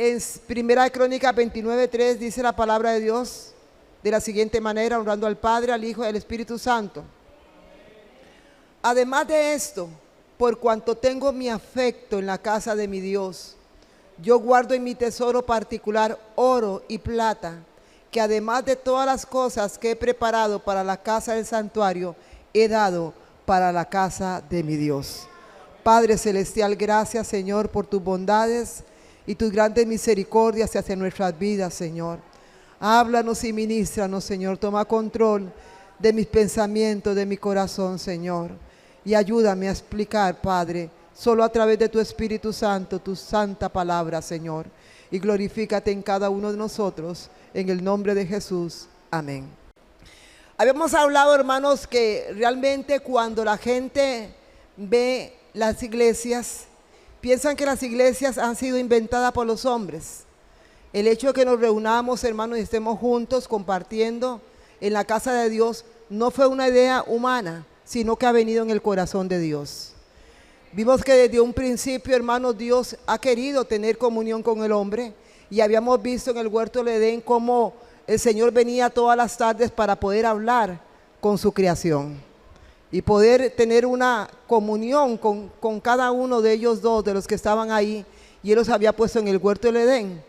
En Primera de Crónicas 29:3 dice la palabra de Dios de la siguiente manera, honrando al Padre, al Hijo y al Espíritu Santo. Además de esto, por cuanto tengo mi afecto en la casa de mi Dios, yo guardo en mi tesoro particular oro y plata, que además de todas las cosas que he preparado para la casa del santuario, he dado para la casa de mi Dios. Padre celestial, gracias, Señor, por tus bondades y tus grandes misericordias hacia nuestras vidas, Señor. Háblanos y ministranos, Señor. Toma control de mis pensamientos, de mi corazón, Señor. Y ayúdame a explicar, Padre, solo a través de tu Espíritu Santo, tu santa palabra, Señor. Y glorifícate en cada uno de nosotros, en el nombre de Jesús. Amén. Habíamos hablado, hermanos, que realmente cuando la gente ve las iglesias, piensan que las iglesias han sido inventadas por los hombres. El hecho de que nos reunamos, hermanos, y estemos juntos compartiendo en la casa de Dios no fue una idea humana, sino que ha venido en el corazón de Dios. Vimos que desde un principio, hermanos, Dios ha querido tener comunión con el hombre, y habíamos visto en el huerto del Edén cómo el Señor venía todas las tardes para poder hablar con su creación y poder tener una comunión con cada uno de ellos dos, de los que estaban ahí, y Él los había puesto en el huerto del Edén.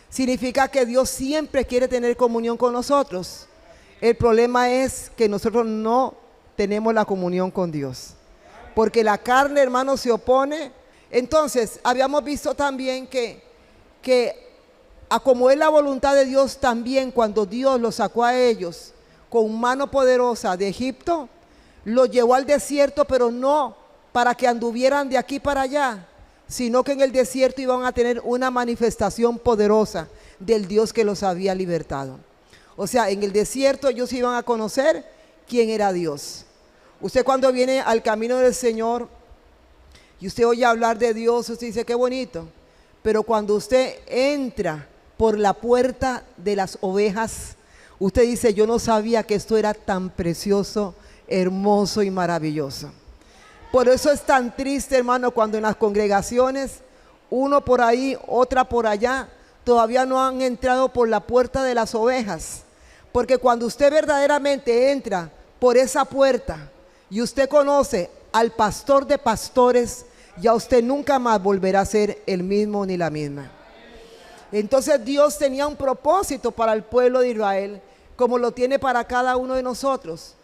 Significa que Dios siempre quiere tener comunión con nosotros. El problema es que nosotros no tenemos la comunión con Dios, porque la carne, hermanos, se opone. Entonces, habíamos visto también que a como es la voluntad de Dios, también cuando Dios los sacó a ellos con mano poderosa de Egipto, los llevó al desierto, pero no para que anduvieran de aquí para allá, sino que en el desierto iban a tener una manifestación poderosa del Dios que los había libertado. O sea, en el desierto ellos iban a conocer quién era Dios. Usted cuando viene al camino del Señor y usted oye hablar de Dios, usted dice, qué bonito. Pero cuando usted entra por la puerta de las ovejas, usted dice, yo no sabía que esto era tan precioso, hermoso y maravilloso. Por eso es tan triste, hermano, cuando en las congregaciones, uno por ahí, otra por allá, todavía no han entrado por la puerta de las ovejas. Porque cuando usted verdaderamente entra por esa puerta y usted conoce al pastor de pastores, ya usted nunca más volverá a ser el mismo ni la misma. Entonces Dios tenía un propósito para el pueblo de Israel, como lo tiene para cada uno de nosotros.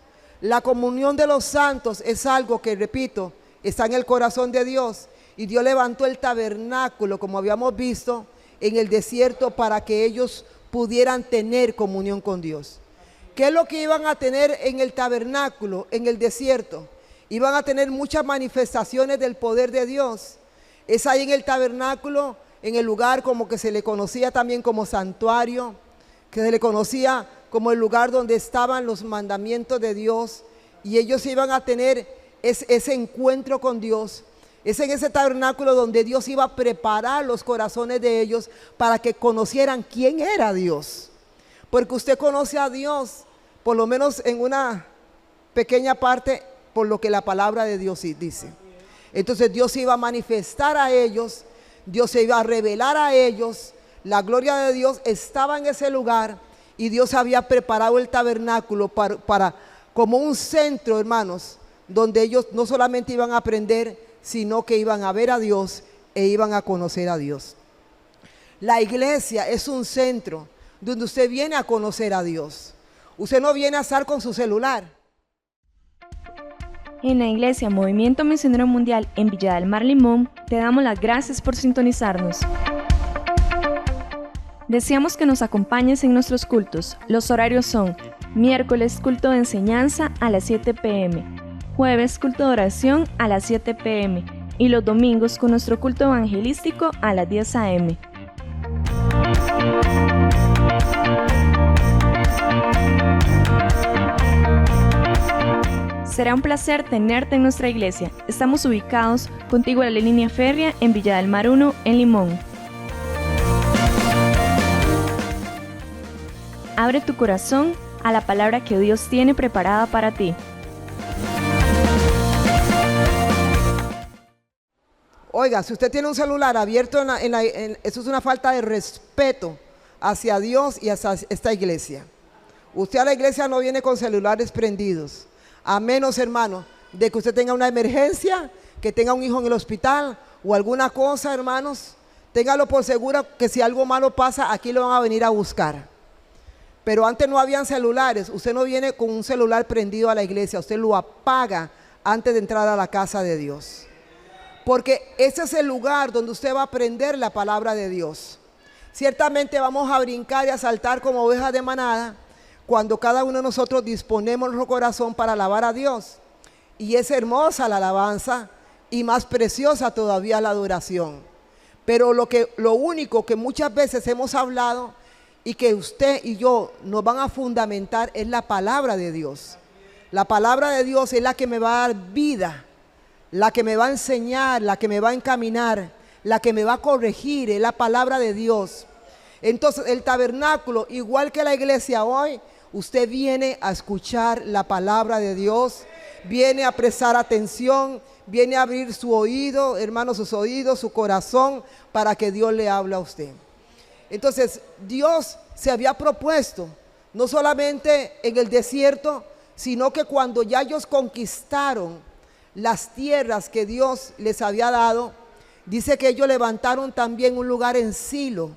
La comunión de los santos es algo que, repito, está en el corazón de Dios. Y Dios levantó el tabernáculo, como habíamos visto, en el desierto para que ellos pudieran tener comunión con Dios. ¿Qué es lo que iban a tener en el tabernáculo, en el desierto? Iban a tener muchas manifestaciones del poder de Dios. Es ahí en el tabernáculo, en el lugar como que se le conocía también como santuario, que se le conocía como el lugar donde estaban los mandamientos de Dios, y ellos iban a tener ese encuentro con Dios. Es en ese tabernáculo donde Dios iba a preparar los corazones de ellos para que conocieran quién era Dios. Porque usted conoce a Dios, por lo menos en una pequeña parte, por lo que la palabra de Dios dice. Entonces Dios iba a manifestar a ellos, Dios se iba a revelar a ellos, la gloria de Dios estaba en ese lugar. Y Dios había preparado el tabernáculo para como un centro, hermanos, donde ellos no solamente iban a aprender, sino que iban a ver a Dios e iban a conocer a Dios. La iglesia es un centro donde usted viene a conocer a Dios. Usted no viene a estar con su celular. En la iglesia Movimiento Misionero Mundial en Villa del Mar, Limón, te damos las gracias por sintonizarnos. Deseamos que nos acompañes en nuestros cultos. Los horarios son: miércoles, culto de enseñanza a las 7 p.m., jueves, culto de oración a las 7 p.m. y los domingos con nuestro culto evangelístico a las 10 a.m. Será un placer tenerte en nuestra iglesia. Estamos ubicados contigo a la línea férrea en Villa del Mar 1, en Limón. Abre tu corazón a la palabra que Dios tiene preparada para ti. Oiga, si usted tiene un celular abierto, eso es una falta de respeto hacia Dios y hacia esta iglesia. Usted a la iglesia no viene con celulares prendidos, a menos, hermano, de que usted tenga una emergencia, que tenga un hijo en el hospital o alguna cosa, hermanos. Téngalo por seguro que si algo malo pasa, aquí lo van a venir a buscar. Pero antes no habían celulares. Usted no viene con un celular prendido a la iglesia, usted lo apaga antes de entrar a la casa de Dios. Porque ese es el lugar donde usted va a aprender la palabra de Dios. Ciertamente vamos a brincar y a saltar como ovejas de manada cuando cada uno de nosotros disponemos nuestro corazón para alabar a Dios. Y es hermosa la alabanza y más preciosa todavía la adoración. Pero lo único que muchas veces hemos hablado y que usted y yo nos van a fundamentar es la palabra de Dios. La palabra de Dios es la que me va a dar vida, la que me va a enseñar, la que me va a encaminar, la que me va a corregir, es la palabra de Dios. Entonces el tabernáculo, igual que la iglesia hoy, usted viene a escuchar la palabra de Dios, viene a prestar atención, viene a abrir su oído, hermanos, sus oídos, su corazón, para que Dios le hable a usted. Entonces Dios se había propuesto, no solamente en el desierto, sino que cuando ya ellos conquistaron las tierras que Dios les había dado, dice que ellos levantaron también un lugar en Silo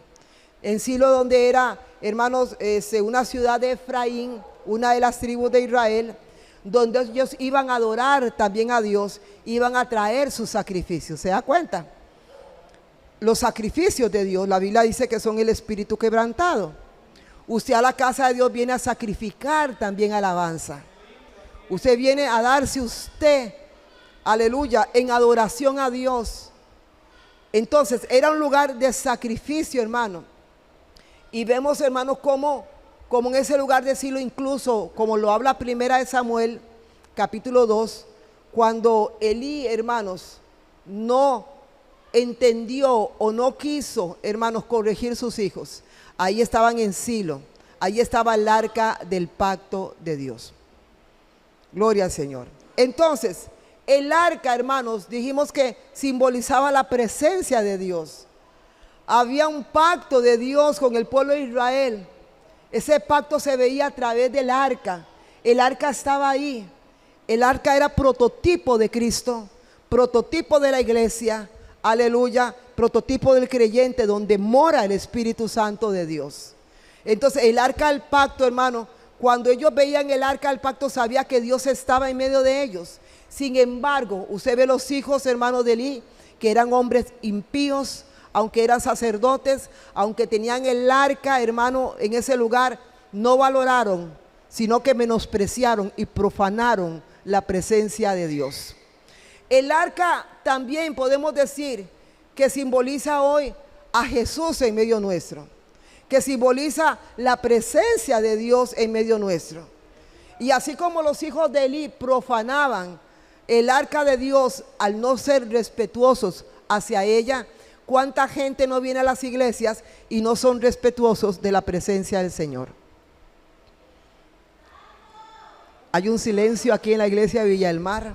donde era, hermanos, una ciudad de Efraín, una de las tribus de Israel, donde ellos iban a adorar también a Dios, iban a traer sus sacrificios. ¿Se da cuenta? Los sacrificios de Dios, la Biblia dice que son el espíritu quebrantado. Usted a la casa de Dios viene a sacrificar también alabanza. Usted viene a darse usted, aleluya, en adoración a Dios. Entonces era un lugar de sacrificio, hermano. Y vemos, hermanos, como en ese lugar de Silo, incluso como lo habla Primera de Samuel, capítulo 2, cuando Elí, hermanos, no entendió o no quiso, hermanos, corregir sus hijos. Ahí estaban en Silo, ahí estaba el arca del pacto de Dios. Gloria al Señor. Entonces, el arca, hermanos, dijimos que simbolizaba la presencia de Dios. Había un pacto de Dios con el pueblo de Israel. Ese pacto se veía a través del arca. El arca estaba ahí. El arca era prototipo de Cristo, prototipo de la iglesia, aleluya, prototipo del creyente donde mora el Espíritu Santo de Dios. Entonces el arca del pacto, hermano, cuando ellos veían el arca del pacto, sabía que Dios estaba en medio de ellos. Sin embargo, usted ve los hijos, hermanos, de Elí, que eran hombres impíos, aunque eran sacerdotes, aunque tenían el arca, hermano, en ese lugar, no valoraron, sino que menospreciaron y profanaron la presencia de Dios. El arca también podemos decir que simboliza hoy a Jesús en medio nuestro, que simboliza la presencia de Dios en medio nuestro. Y así como los hijos de Elí profanaban el arca de Dios al no ser respetuosos hacia ella, ¿cuánta gente no viene a las iglesias y no son respetuosos de la presencia del Señor? Hay un silencio aquí en la iglesia de Villa del Mar,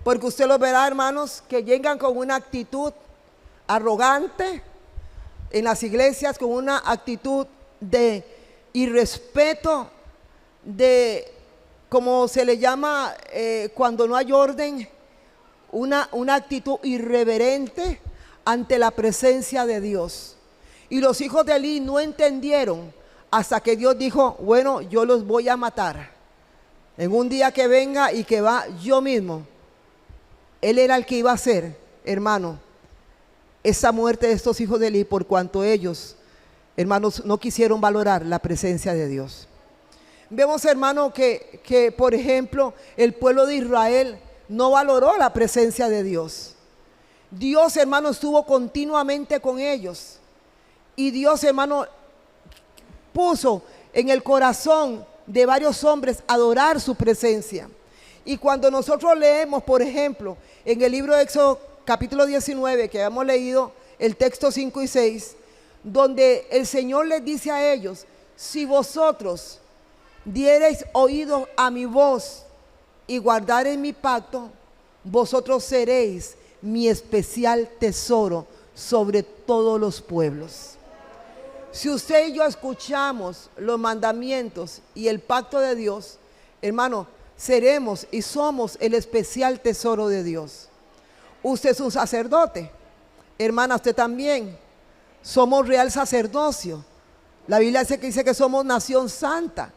porque usted lo verá, hermanos, que llegan con una actitud arrogante en las iglesias, con una actitud de irrespeto, de, como se le llama cuando no hay orden, una actitud irreverente ante la presencia de Dios. Y los hijos de Elí no entendieron hasta que Dios dijo, bueno, yo los voy a matar en un día que venga y que va yo mismo. Él era el que iba a hacer, hermano, esa muerte de estos hijos de Elí, por cuanto ellos, hermanos, no quisieron valorar la presencia de Dios. Vemos, hermano, que por ejemplo, el pueblo de Israel no valoró la presencia de Dios. Dios, hermano, estuvo continuamente con ellos. Y Dios, hermano, puso en el corazón de varios hombres adorar su presencia. Y cuando nosotros leemos, por ejemplo, en el libro de Éxodo capítulo 19, que habíamos leído el texto 5 y 6, donde el Señor les dice a ellos, si vosotros diereis oído a mi voz y guardareis mi pacto, vosotros seréis mi especial tesoro sobre todos los pueblos. Si usted y yo escuchamos los mandamientos y el pacto de Dios, hermano, seremos y somos el especial tesoro de Dios. Usted es un sacerdote, hermana, usted también. Somos real sacerdocio. La Biblia dice que somos nación santa,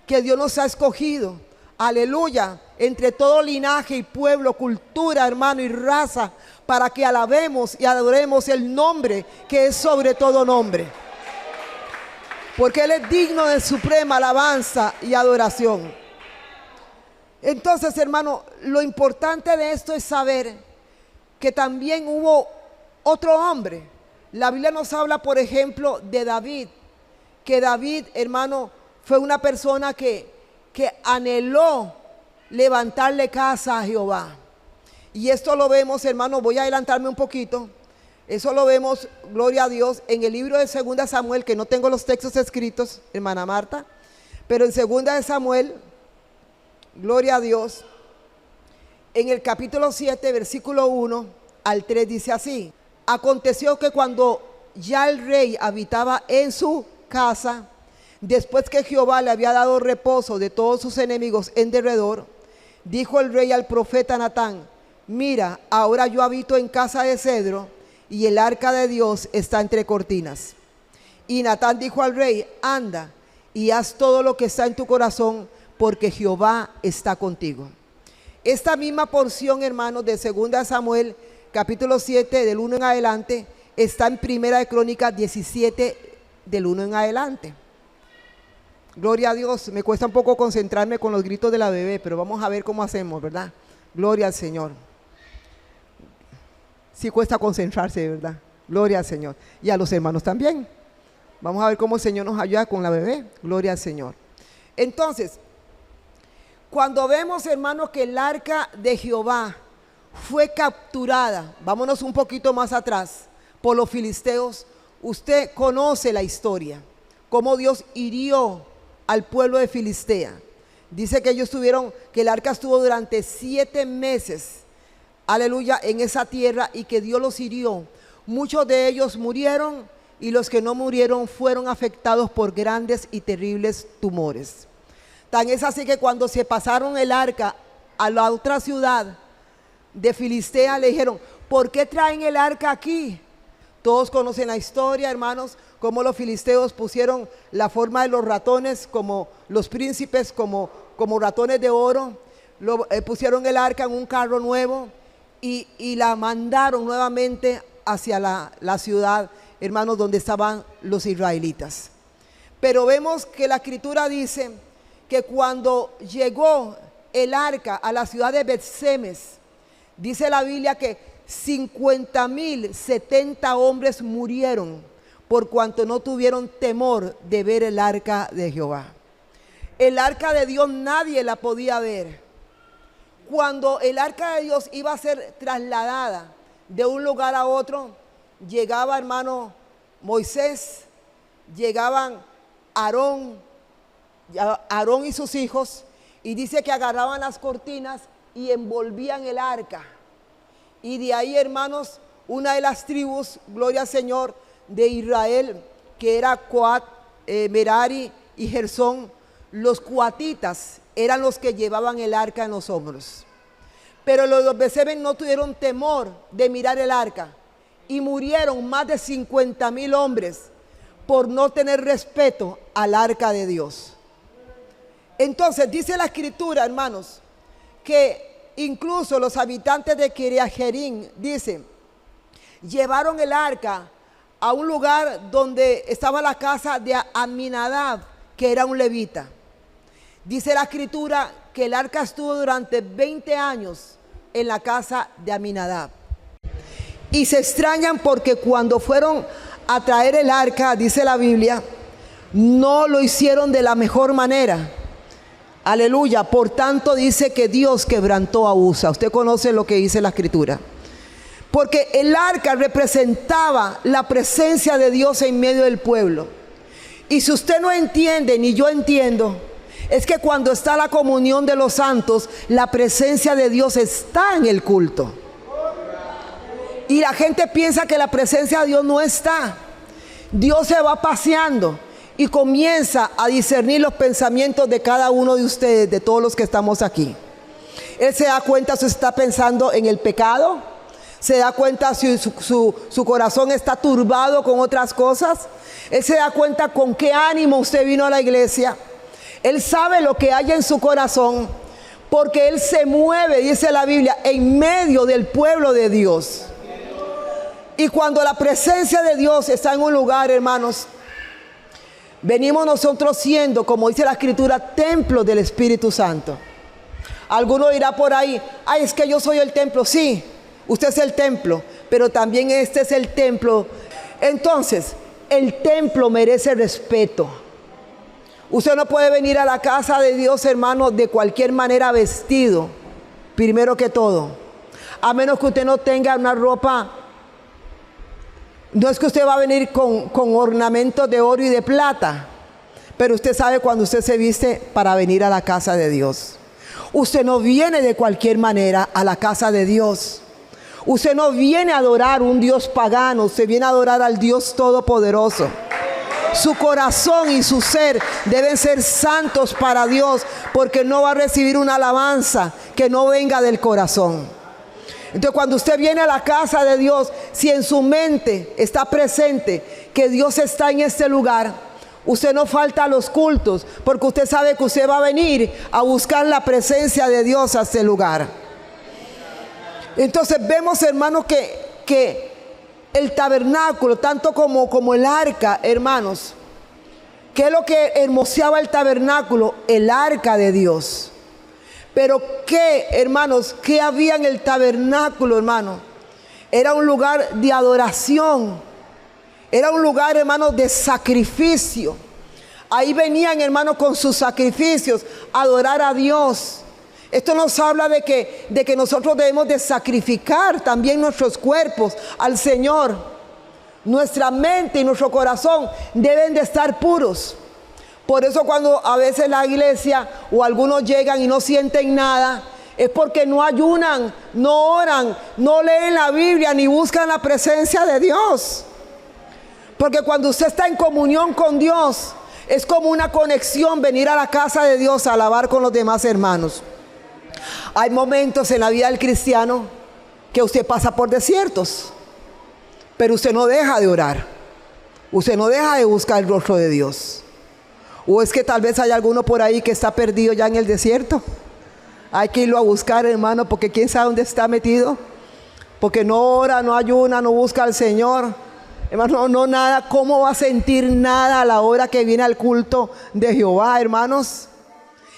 que Dios nos ha escogido, aleluya, entre todo linaje y pueblo, cultura, hermano, y raza, para que alabemos y adoremos el nombre que es sobre todo nombre. Porque Él es digno de suprema alabanza y adoración. Entonces, hermano, lo importante de esto es saber que también hubo otro hombre. La Biblia nos habla, por ejemplo, de David. Que David, hermano, fue una persona que anheló levantarle casa a Jehová. Y esto lo vemos, hermano, voy a adelantarme un poquito. Eso lo vemos, gloria a Dios, en el libro de 2 Samuel, que no tengo los textos escritos, hermana Marta, pero en 2 Samuel, gloria a Dios, en el capítulo 7, versículo 1 al 3 dice así: aconteció que cuando ya el rey habitaba en su casa, después que Jehová le había dado reposo de todos sus enemigos en derredor, dijo el rey al profeta Natán: mira, ahora yo habito en casa de cedro, y el arca de Dios está entre cortinas. Y Natán dijo al rey: anda y haz todo lo que está en tu corazón, porque Jehová está contigo. Esta misma porción, hermanos, de 2 Samuel, capítulo 7, del 1 en adelante, está en 1 de Crónicas 17, del 1 en adelante. Gloria a Dios. Me cuesta un poco concentrarme con los gritos de la bebé, pero vamos a ver cómo hacemos, ¿verdad? Gloria al Señor. Sí cuesta concentrarse, ¿verdad? Gloria al Señor. Y a los hermanos también. Vamos a ver cómo el Señor nos ayuda con la bebé. Gloria al Señor. Entonces, cuando vemos, hermanos, que el arca de Jehová fue capturada, vámonos un poquito más atrás, por los filisteos, usted conoce la historia, cómo Dios hirió al pueblo de Filistea. Dice que que el arca estuvo durante 7 meses, aleluya, en esa tierra, y que Dios los hirió. Muchos de ellos murieron, y los que no murieron fueron afectados por grandes y terribles tumores. Tan es así que cuando se pasaron el arca a la otra ciudad de Filistea, le dijeron: ¿por qué traen el arca aquí? Todos conocen la historia, hermanos, cómo los filisteos pusieron la forma de los ratones, como los príncipes, como ratones de oro. Pusieron el arca en un carro nuevo y la mandaron nuevamente hacia la ciudad, hermanos, donde estaban los israelitas. Pero vemos que la escritura dice que cuando llegó el arca a la ciudad de Bet-Semes, dice la Biblia que 50,070 hombres murieron por cuanto no tuvieron temor de ver el arca de Jehová. El arca de Dios nadie la podía ver. Cuando el arca de Dios iba a ser trasladada de un lugar a otro, llegaba, hermano, Moisés, llegaban Aarón y sus hijos, y dice que agarraban las cortinas y envolvían el arca. Y de ahí, hermanos, una de las tribus, gloria al Señor, de Israel, que era Coat, Merari y Gersón, los coatitas eran los que llevaban el arca en los hombros. Pero los de Bet-Semes no tuvieron temor de mirar el arca, y murieron más de 50,000 hombres por no tener respeto al arca de Dios. Entonces dice la escritura, hermanos, que incluso los habitantes de Kiriat Jearim, dicen, llevaron el arca a un lugar donde estaba la casa de Aminadab, que era un levita. Dice la escritura que el arca estuvo durante 20 años en la casa de Aminadab. Y se extrañan porque cuando fueron a traer el arca, dice la Biblia, no lo hicieron de la mejor manera. Aleluya. Por tanto dice que Dios quebrantó a Usa. Usted conoce lo que dice la escritura. Porque el arca representaba la presencia de Dios en medio del pueblo. Y si usted no entiende, ni yo entiendo, es que cuando está la comunión de los santos, la presencia de Dios está en el culto. Y la gente piensa que la presencia de Dios no está. Dios se va paseando y comienza a discernir los pensamientos de cada uno de ustedes, de todos los que estamos aquí. Él se da cuenta si está pensando en el pecado, se da cuenta si su corazón está turbado con otras cosas. Él se da cuenta con qué ánimo usted vino a la iglesia. Él sabe lo que hay en su corazón, porque Él se mueve, dice la Biblia, en medio del pueblo de Dios. Y cuando la presencia de Dios está en un lugar, hermanos, venimos nosotros siendo, como dice la Escritura, templo del Espíritu Santo. Alguno dirá por ahí, ay, es que yo soy el templo. Sí, usted es el templo, pero también este es el templo. Entonces, el templo merece respeto. Usted no puede venir a la casa de Dios, hermano, de cualquier manera vestido, primero que todo. A menos que usted no tenga una ropa. No es que usted va a venir con ornamentos de oro y de plata, pero usted sabe cuando usted se viste para venir a la casa de Dios. Usted no viene de cualquier manera a la casa de Dios. Usted no viene a adorar un Dios pagano, usted viene a adorar al Dios Todopoderoso. Su corazón y su ser deben ser santos para Dios, porque no va a recibir una alabanza que no venga del corazón. Entonces, cuando usted viene a la casa de Dios, si en su mente está presente que Dios está en este lugar, usted no falta a los cultos, porque usted sabe que usted va a venir a buscar la presencia de Dios a este lugar. Entonces vemos, hermanos, que el tabernáculo, tanto como el arca, hermanos, ¿qué es lo que hermoseaba el tabernáculo? El arca de Dios. Pero ¿qué, hermanos? ¿Qué había en el tabernáculo, hermano? Era un lugar de adoración. Era un lugar, hermano, de sacrificio. Ahí venían, hermanos, con sus sacrificios a adorar a Dios. Esto nos habla de que nosotros debemos de sacrificar también nuestros cuerpos al Señor. Nuestra mente y nuestro corazón deben de estar puros. Por eso cuando a veces la iglesia o algunos llegan y no sienten nada, es porque no ayunan, no oran, no leen la Biblia ni buscan la presencia de Dios. Porque cuando usted está en comunión con Dios, es como una conexión venir a la casa de Dios a alabar con los demás hermanos. Hay momentos en la vida del cristiano que usted pasa por desiertos, pero usted no deja de orar, usted no deja de buscar el rostro de Dios. O es que tal vez hay alguno por ahí que está perdido ya en el desierto. Hay que irlo a buscar, hermano, porque quién sabe dónde está metido. Porque no ora, no ayuna, no busca al Señor. Hermano, no nada. ¿Cómo va a sentir nada a la hora que viene al culto de Jehová, hermanos?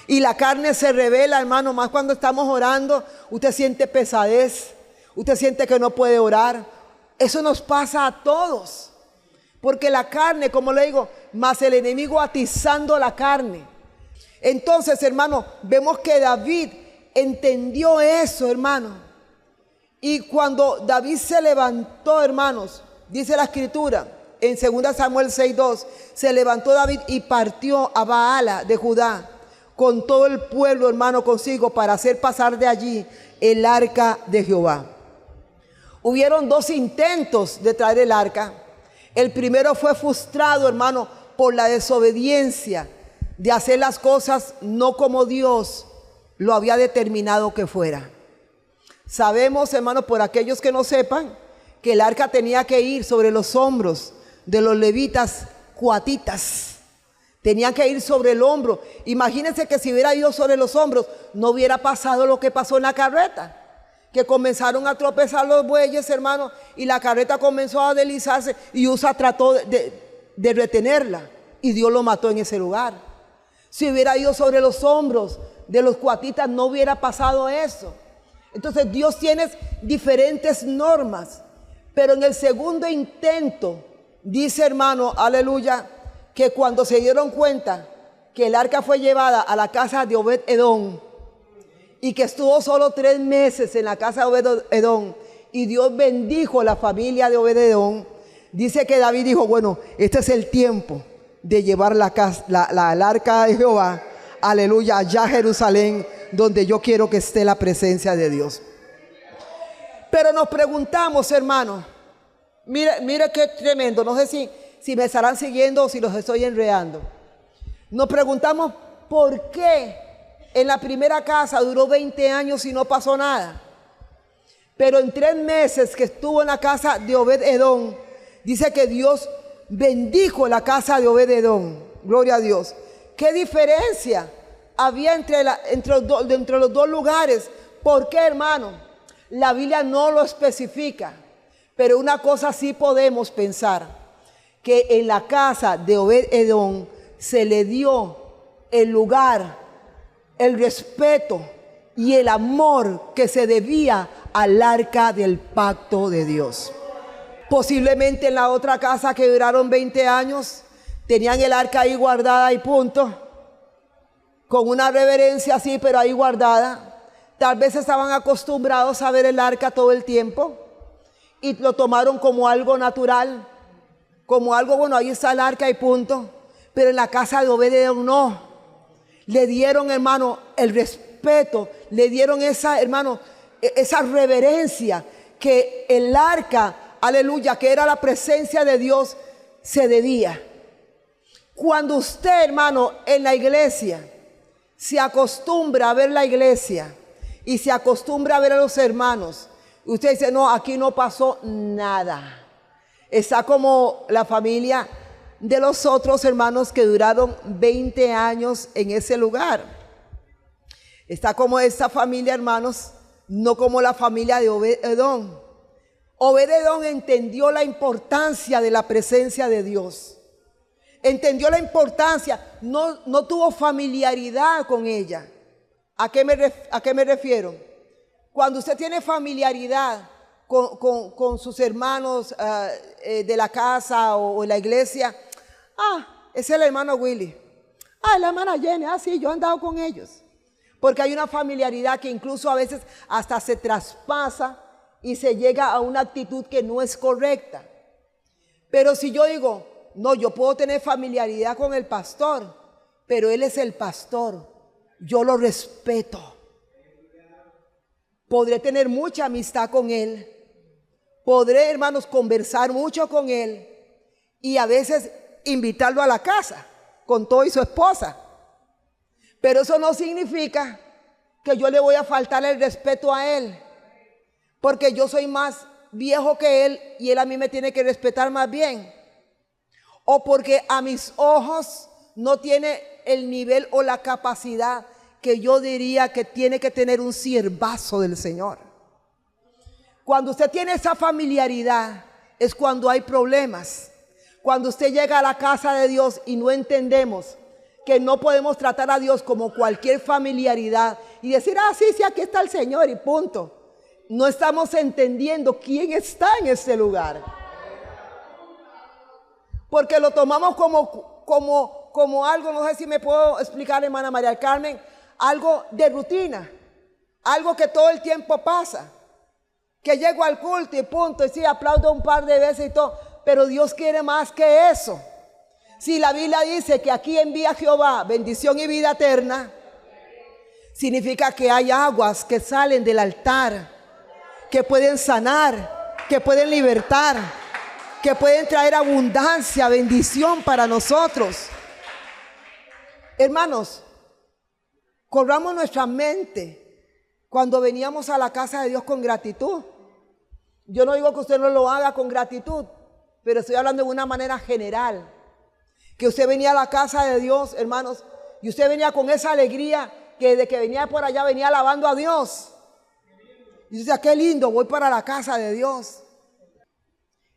Y la carne se revela, hermano, más cuando estamos orando. Usted siente pesadez. Usted siente que no puede orar. Eso nos pasa a todos. Porque la carne, como le digo, más el enemigo atizando la carne. Entonces, hermano, vemos que David entendió eso, hermano. Y cuando David se levantó, hermanos, dice la Escritura, en 2 Samuel 6:2, se levantó David y partió a Baala de Judá, con todo el pueblo, hermano, consigo, para hacer pasar de allí el arca de Jehová. Hubieron 2 intentos de traer el arca. El primero fue frustrado, hermano, por la desobediencia de hacer las cosas no como Dios lo había determinado que fuera. Sabemos, hermano, por aquellos que no sepan, que el arca tenía que ir sobre los hombros de los levitas coatitas. Tenía que ir sobre el hombro. Imagínense que si hubiera ido sobre los hombros, no hubiera pasado lo que pasó en la carreta. Que comenzaron a tropezar los bueyes, hermano, y la carreta comenzó a deslizarse y Usa trató de retenerla y Dios lo mató en ese lugar. Si hubiera ido sobre los hombros de los coatitas, no hubiera pasado eso. Entonces Dios tiene diferentes normas, pero en el segundo intento, dice, hermano, aleluya, que cuando se dieron cuenta que el arca fue llevada a la casa de Obed-Edom, y que estuvo solo 3 meses en la casa de Obed-Edom, y Dios bendijo la familia de Obed-Edom, dice que David dijo, bueno, este es el tiempo de llevar el arca de Jehová, aleluya, allá a Jerusalén, donde yo quiero que esté la presencia de Dios. Pero nos preguntamos, hermano, mire qué tremendo, no sé si me estarán siguiendo o si los estoy enredando. Nos preguntamos por qué en la primera casa duró 20 años y no pasó nada. Pero en 3 meses que estuvo en la casa de Obed-Edom, dice que Dios bendijo la casa de Obed-Edom. Gloria a Dios. ¿Qué diferencia había entre los dos lugares? ¿Por qué, hermano? La Biblia no lo especifica. Pero una cosa sí podemos pensar, que en la casa de Obed-Edom se le dio el lugar, el respeto y el amor que se debía al arca del pacto de Dios. Posiblemente en la otra casa que duraron 20 años, tenían el arca ahí guardada y punto, con una reverencia así, pero ahí guardada. Tal vez estaban acostumbrados a ver el arca todo el tiempo y lo tomaron como algo natural, como algo, bueno, ahí está el arca y punto. Pero en la casa de Obed-Edom no. Le dieron, hermano, el respeto, le dieron esa reverencia que el arca, aleluya, que era la presencia de Dios, se debía. Cuando usted, hermano, en la iglesia se acostumbra a ver la iglesia y se acostumbra a ver a los hermanos, usted dice, no, aquí no pasó nada. Está como la familia de los otros hermanos que duraron 20 años en ese lugar. Está como esta familia, hermanos, no como la familia de Obed-Edom. Obed-Edom entendió la importancia de la presencia de Dios. Entendió la importancia, no tuvo familiaridad con ella. ¿A qué me refiero? Cuando usted tiene familiaridad con sus hermanos de la casa o en la iglesia, es el hermano Willy, la hermana Jenny, sí, yo he andado con ellos. Porque hay una familiaridad que incluso a veces hasta se traspasa y se llega a una actitud que no es correcta. Pero si yo digo, no, yo puedo tener familiaridad con el pastor, pero él es el pastor, yo lo respeto. Podré tener mucha amistad con él, podré, hermanos, conversar mucho con él y a veces invitarlo a la casa con todo y su esposa. Pero eso no significa que yo le voy a faltar el respeto a él, porque yo soy más viejo que él y él a mí me tiene que respetar más bien. O porque a mis ojos no tiene el nivel o la capacidad que yo diría que tiene que tener un siervazo del Señor. Cuando usted tiene esa familiaridad es cuando hay problemas. Cuando usted llega a la casa de Dios y no entendemos que no podemos tratar a Dios como cualquier familiaridad y decir, sí, aquí está el Señor y punto. No estamos entendiendo quién está en este lugar. Porque lo tomamos como algo, no sé si me puedo explicar, hermana María Carmen, algo de rutina, algo que todo el tiempo pasa. Que llego al culto y punto, y sí, aplaudo un par de veces y todo, pero Dios quiere más que eso. Si la Biblia dice que aquí envía Jehová bendición y vida eterna, significa que hay aguas que salen del altar, que pueden sanar, que pueden libertar, que pueden traer abundancia, bendición para nosotros. Hermanos, cobramos nuestra mente cuando veníamos a la casa de Dios con gratitud. Yo no digo que usted no lo haga con gratitud, pero estoy hablando de una manera general. Que usted venía a la casa de Dios, hermanos, y usted venía con esa alegría que desde que venía por allá venía alabando a Dios. Y dice, qué lindo, voy para la casa de Dios.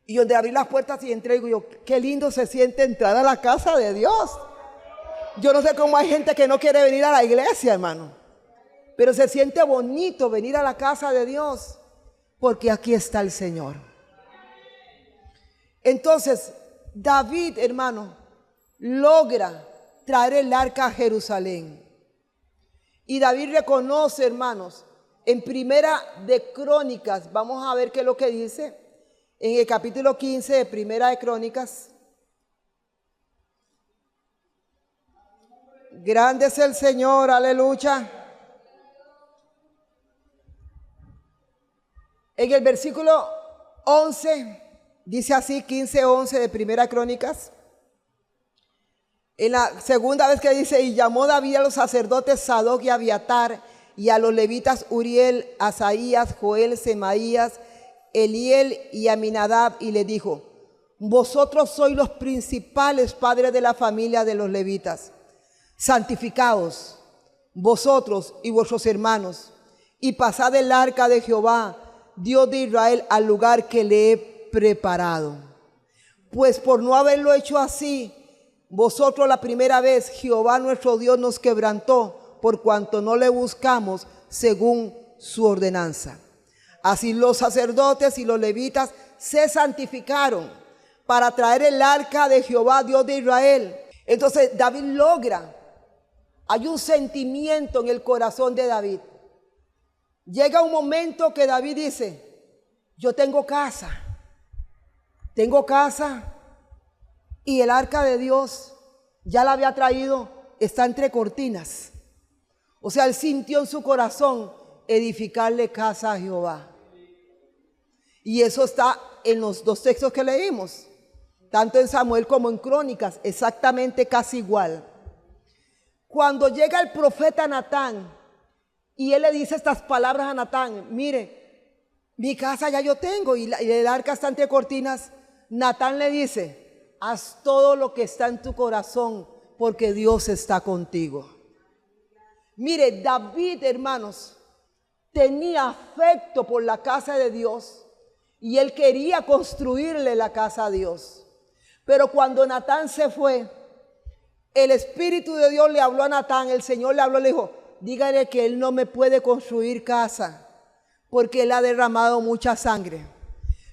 Y donde abrí las puertas y entré, digo yo, qué lindo se siente entrar a la casa de Dios. Yo no sé cómo hay gente que no quiere venir a la iglesia, hermano, pero se siente bonito venir a la casa de Dios, porque aquí está el Señor. Entonces, David, hermano, logra traer el arca a Jerusalén. Y David reconoce, hermanos, en Primera de Crónicas, vamos a ver qué es lo que dice, en el capítulo 15 de Primera de Crónicas. Grande es el Señor, aleluya. En el versículo 11, dice así, 15:11 de Primera Crónicas. En la segunda vez que dice, y llamó David a los sacerdotes Sadoc y Abiatar, y a los levitas Uriel, Asaías, Joel, Semaías, Eliel y Aminadab, y le dijo, vosotros sois los principales padres de la familia de los levitas. Santificaos vosotros y vuestros hermanos, y pasad el arca de Jehová, Dios de Israel, al lugar que le he preparado. Pues por no haberlo hecho así, vosotros la primera vez, Jehová nuestro Dios nos quebrantó, por cuanto no le buscamos según su ordenanza. Así los sacerdotes y los levitas se santificaron para traer el arca de Jehová, Dios de Israel. Entonces David logra, hay un sentimiento en el corazón de David. Llega un momento que David dice, yo tengo casa y el arca de Dios ya la había traído, está entre cortinas. O sea, él sintió en su corazón edificarle casa a Jehová. Y eso está en los dos textos que leímos, tanto en Samuel como en Crónicas, exactamente casi igual. Cuando llega el profeta Natán y él le dice estas palabras a Natán, mire, mi casa ya yo tengo y el arca está entre cortinas, Natán le dice, haz todo lo que está en tu corazón porque Dios está contigo. Mire, David, hermanos, tenía afecto por la casa de Dios y él quería construirle la casa a Dios. Pero cuando Natán se fue, el Espíritu de Dios le habló a Natán, el Señor le habló, le dijo, dígale que él no me puede construir casa porque él ha derramado mucha sangre.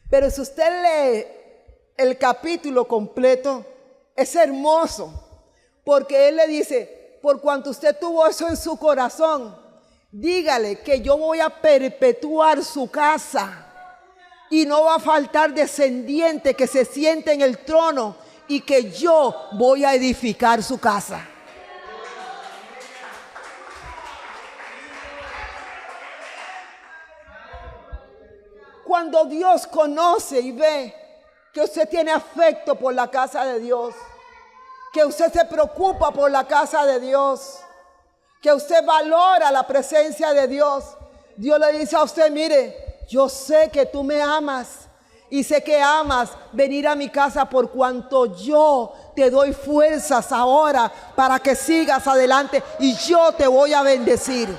Pero si usted lee el capítulo completo, es hermoso, porque él le dice, por cuanto usted tuvo eso en su corazón, dígale que yo voy a perpetuar su casa y no va a faltar descendiente que se siente en el trono y que yo voy a edificar su casa. Cuando Dios conoce y ve que usted tiene afecto por la casa de Dios, que usted se preocupa por la casa de Dios, que usted valora la presencia de Dios, Dios le dice a usted, mire, yo sé que tú me amas y sé que amas venir a mi casa por cuanto yo te doy fuerzas ahora para que sigas adelante y yo te voy a bendecir.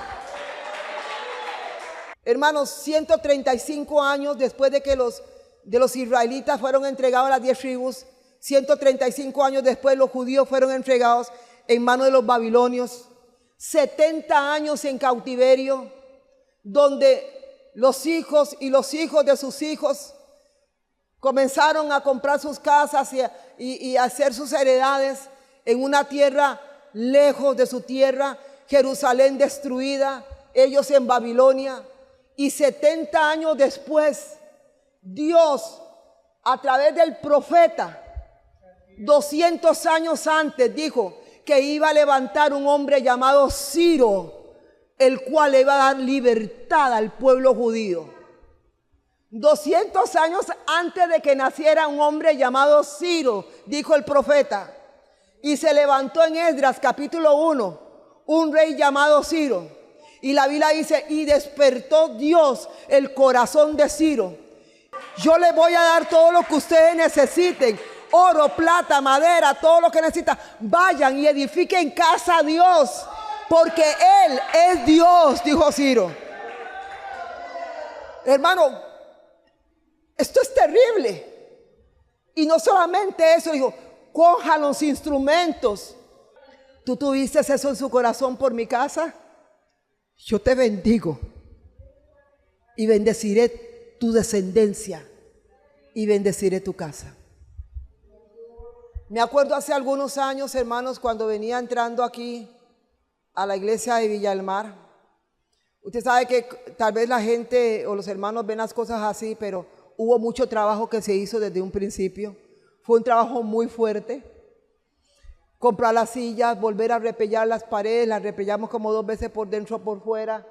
Hermanos, 135 años después de que los israelitas fueron entregados a las 10 tribus, 135 años después los judíos fueron entregados en manos de los babilonios, 70 años en cautiverio, donde los hijos y los hijos de sus hijos comenzaron a comprar sus casas y a hacer sus heredades en una tierra lejos de su tierra, Jerusalén destruida, ellos en Babilonia. Y 70 años después, Dios, a través del profeta, 200 años antes, dijo que iba a levantar un hombre llamado Ciro, el cual le iba a dar libertad al pueblo judío. 200 años antes de que naciera un hombre llamado Ciro, dijo el profeta. Y se levantó en Esdras capítulo 1, un rey llamado Ciro. Y la Biblia dice, y despertó Dios el corazón de Ciro. Yo les voy a dar todo lo que ustedes necesiten. Oro, plata, madera, todo lo que necesitan. Vayan y edifiquen casa a Dios. Porque Él es Dios, dijo Ciro. Hermano, esto es terrible. Y no solamente eso, dijo, cojan los instrumentos. ¿Tú tuviste eso en su corazón por mi casa? Yo te bendigo y bendeciré tu descendencia y bendeciré tu casa. Me acuerdo hace algunos años, hermanos, cuando venía entrando aquí a la iglesia de Villa del Mar. Usted sabe que tal vez la gente o los hermanos ven las cosas así, pero hubo mucho trabajo que se hizo desde un principio. Fue un trabajo muy fuerte. Comprar las sillas, volver a repellar las paredes, las repellamos como 2 veces por dentro por fuera.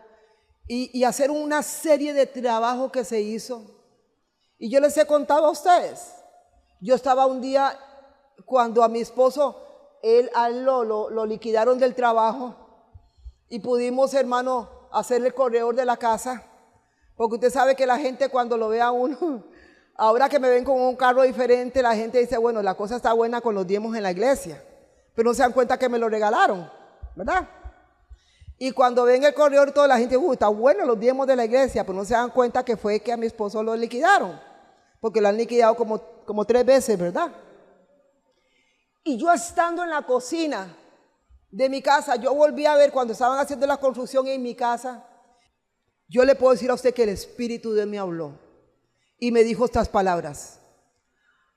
y hacer una serie de trabajo que se hizo. Y yo les he contado a ustedes. Yo estaba un día cuando a mi esposo, a él lo liquidaron del trabajo y pudimos, hermano, hacerle el corredor de la casa. Porque usted sabe que la gente cuando lo ve a uno, ahora que me ven con un carro diferente, la gente dice, bueno, la cosa está buena con los diezmos en la iglesia. Pero no se dan cuenta que me lo regalaron, ¿verdad? Y cuando ven el corredor, toda la gente, está bueno los diezmos de la iglesia, pero no se dan cuenta que fue que a mi esposo lo liquidaron. Porque lo han liquidado como 3 veces, ¿verdad? Y yo estando en la cocina de mi casa, yo volví a ver cuando estaban haciendo la construcción en mi casa. Yo le puedo decir a usted que el Espíritu de Dios me habló y me dijo estas palabras: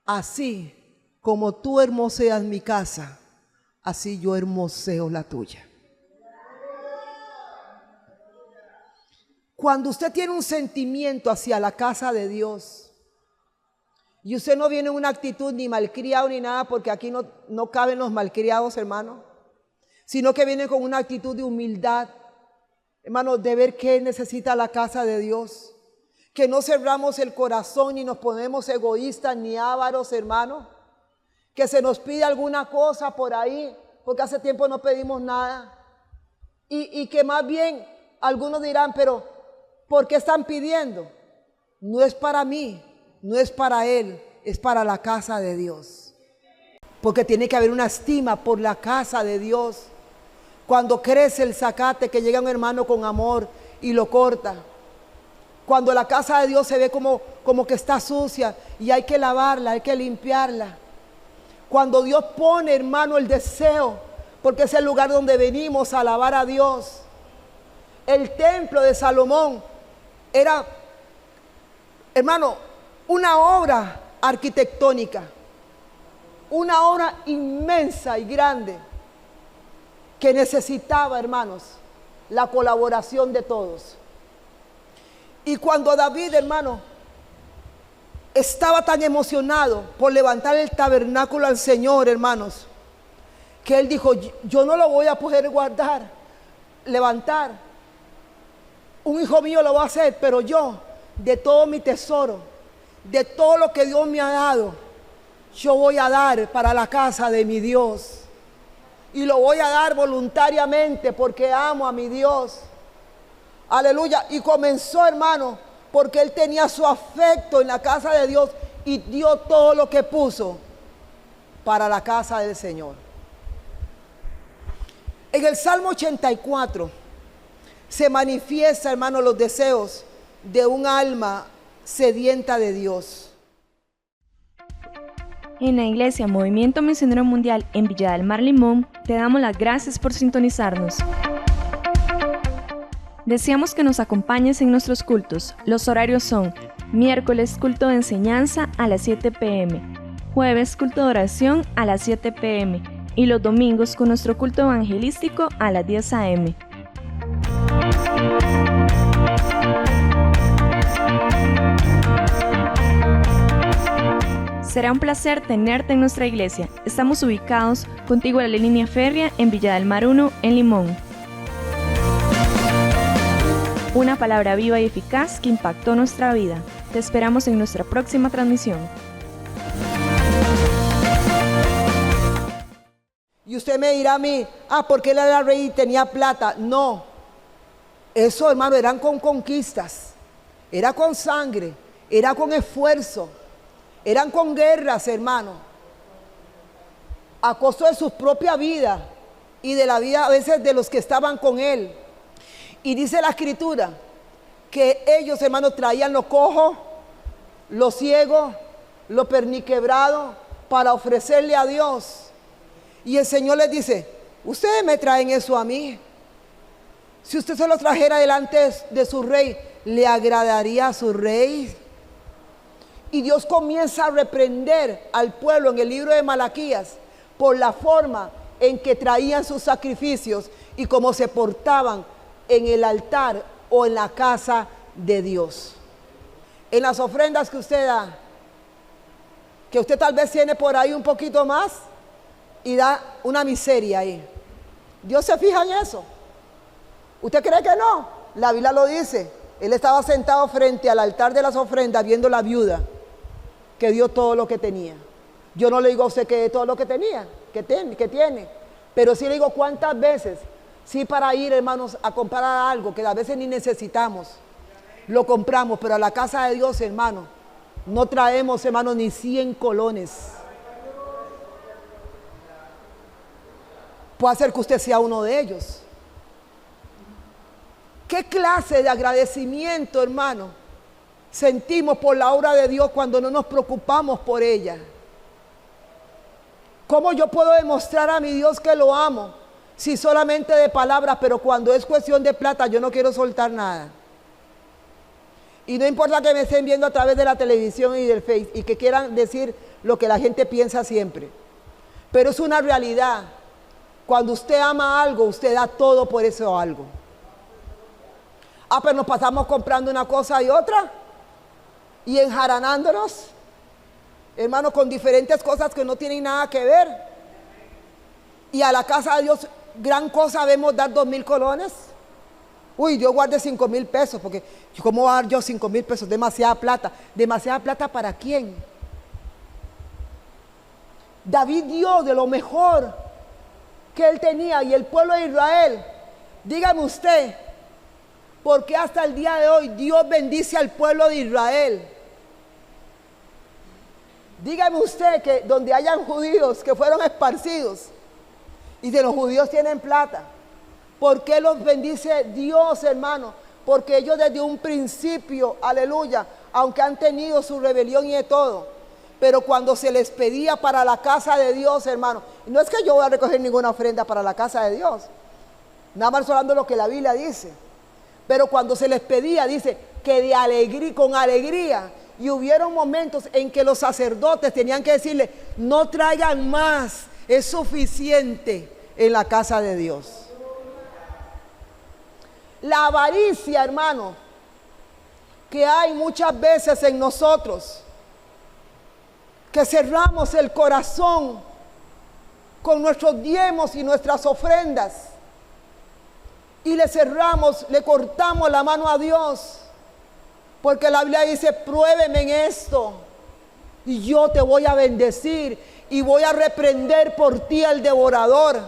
así como tú hermoseas mi casa, así yo hermoseo la tuya. Cuando usted tiene un sentimiento hacia la casa de Dios, y usted no viene en una actitud ni malcriado ni nada, porque aquí no caben los malcriados, hermano, sino que viene con una actitud de humildad, hermano, de ver qué necesita la casa de Dios, que no cerramos el corazón ni nos ponemos egoístas ni ávaros, hermano, que se nos pide alguna cosa por ahí, porque hace tiempo no pedimos nada, y que más bien algunos dirán, pero ¿por qué están pidiendo? No es para mí, no es para él, es para la casa de Dios. Porque tiene que haber una estima por la casa de Dios. Cuando crece el zacate, que llega un hermano con amor y lo corta. Cuando la casa de Dios se ve como que está sucia y hay que lavarla, hay que limpiarla. Cuando Dios pone, hermano, el deseo, porque es el lugar donde venimos a alabar a Dios. El templo de Salomón era, hermano, una obra arquitectónica, una obra inmensa y grande que necesitaba, hermanos, la colaboración de todos. Y cuando David, hermano, estaba tan emocionado por levantar el tabernáculo al Señor, hermanos, que él dijo, yo no lo voy a poder levantar. Un hijo mío lo va a hacer, pero yo, de todo mi tesoro, de todo lo que Dios me ha dado, yo voy a dar para la casa de mi Dios. Y lo voy a dar voluntariamente porque amo a mi Dios. Aleluya. Y comenzó, hermano, porque él tenía su afecto en la casa de Dios y dio todo lo que puso para la casa del Señor. En el Salmo 84 se manifiesta, hermano, los deseos de un alma sedienta de Dios. En la Iglesia Movimiento Misionero Mundial en Villa del Mar, Limón, te damos las gracias por sintonizarnos. Deseamos que nos acompañes en nuestros cultos. Los horarios son: miércoles, culto de enseñanza a las 7 p.m., jueves, culto de oración a las 7 p.m. y los domingos con nuestro culto evangelístico a las 10 a.m. Será un placer tenerte en nuestra iglesia. Estamos ubicados contigo a la línea férrea en Villa del Mar 1, en Limón. Una palabra viva y eficaz que impactó nuestra vida. Te esperamos en nuestra próxima transmisión. Y usted me dirá a mí, porque él era rey y tenía plata. No, eso, hermano, eran con conquistas, era con sangre, era con esfuerzo, eran con guerras, hermano, a costo de su propia vida y de la vida a veces de los que estaban con él. Y dice la escritura que ellos, hermano, traían lo cojo, lo ciego, lo perniquebrado para ofrecerle a Dios. Y el Señor les dice, ustedes me traen eso a mí. Si usted se lo trajera delante de su rey, ¿le agradaría a su rey? Y Dios comienza a reprender al pueblo en el libro de Malaquías por la forma en que traían sus sacrificios y cómo se portaban en el altar o en la casa de Dios. En las ofrendas que usted da, que usted tal vez tiene por ahí un poquito más y da una miseria ahí. ¿Dios se fija en eso? ¿Usted cree que no? La Biblia lo dice. Él estaba sentado frente al altar de las ofrendas viendo la viuda que dio todo lo que tenía. Yo no le digo a usted que dé todo lo que tenía, que tiene. Pero sí le digo cuántas veces, sí, para ir, hermanos, a comprar algo que a veces ni necesitamos, lo compramos, pero a la casa de Dios, hermano, no traemos, hermano, ni 100 colones. Puede ser que usted sea uno de ellos. ¿Qué clase de agradecimiento, hermano, sentimos por la obra de Dios cuando no nos preocupamos por ella? ¿Cómo yo puedo demostrar a mi Dios que lo amo? Si solamente de palabras, pero cuando es cuestión de plata yo no quiero soltar nada. Y no importa que me estén viendo a través de la televisión y del Face y que quieran decir lo que la gente piensa siempre. Pero es una realidad. Cuando usted ama algo, usted da todo por eso algo. Ah, pero nos pasamos comprando una cosa y otra y enjaranándonos, hermano, con diferentes cosas que no tienen nada que ver. Y a la casa de Dios, gran cosa vemos dar 2,000 colones. Uy, Dios guarde 5,000 pesos, porque ¿cómo voy a dar yo 5,000 pesos? Demasiada plata. ¿Demasiada plata para quién? David dio de lo mejor que él tenía, y el pueblo de Israel, dígame usted, ¿por qué hasta el día de hoy Dios bendice al pueblo de Israel? Dígame usted que donde hayan judíos que fueron esparcidos y de los judíos tienen plata, ¿por qué los bendice Dios, hermano? Porque ellos desde un principio, aleluya, aunque han tenido su rebelión y de todo, pero cuando se les pedía para la casa de Dios, hermano, no es que yo voy a recoger ninguna ofrenda para la casa de Dios, nada más hablando lo que la Biblia dice, pero cuando se les pedía, dice que de alegría, con alegría. Y hubieron momentos en que los sacerdotes tenían que decirle, no traigan más, es suficiente en la casa de Dios. La avaricia, hermano, que hay muchas veces en nosotros, que cerramos el corazón con nuestros diezmos y nuestras ofrendas, y le cerramos, le cortamos la mano a Dios. Porque la Biblia dice, pruébeme en esto y yo te voy a bendecir y voy a reprender por ti al devorador.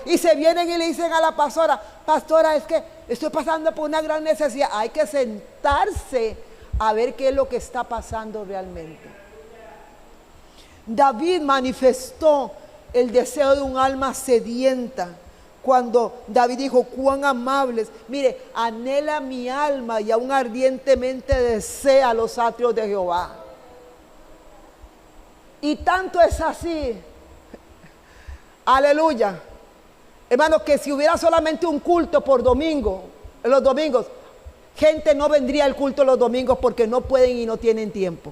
Y se vienen y le dicen a la pastora, pastora, es que estoy pasando por una gran necesidad. Hay que sentarse a ver qué es lo que está pasando realmente. David manifestó el deseo de un alma sedienta. Cuando David dijo, cuán amables, mire, anhela mi alma y aún ardientemente desea los atrios de Jehová. Y tanto es así, aleluya, hermanos, que si hubiera solamente un culto por domingo, los domingos, gente no vendría al culto los domingos porque no pueden y no tienen tiempo.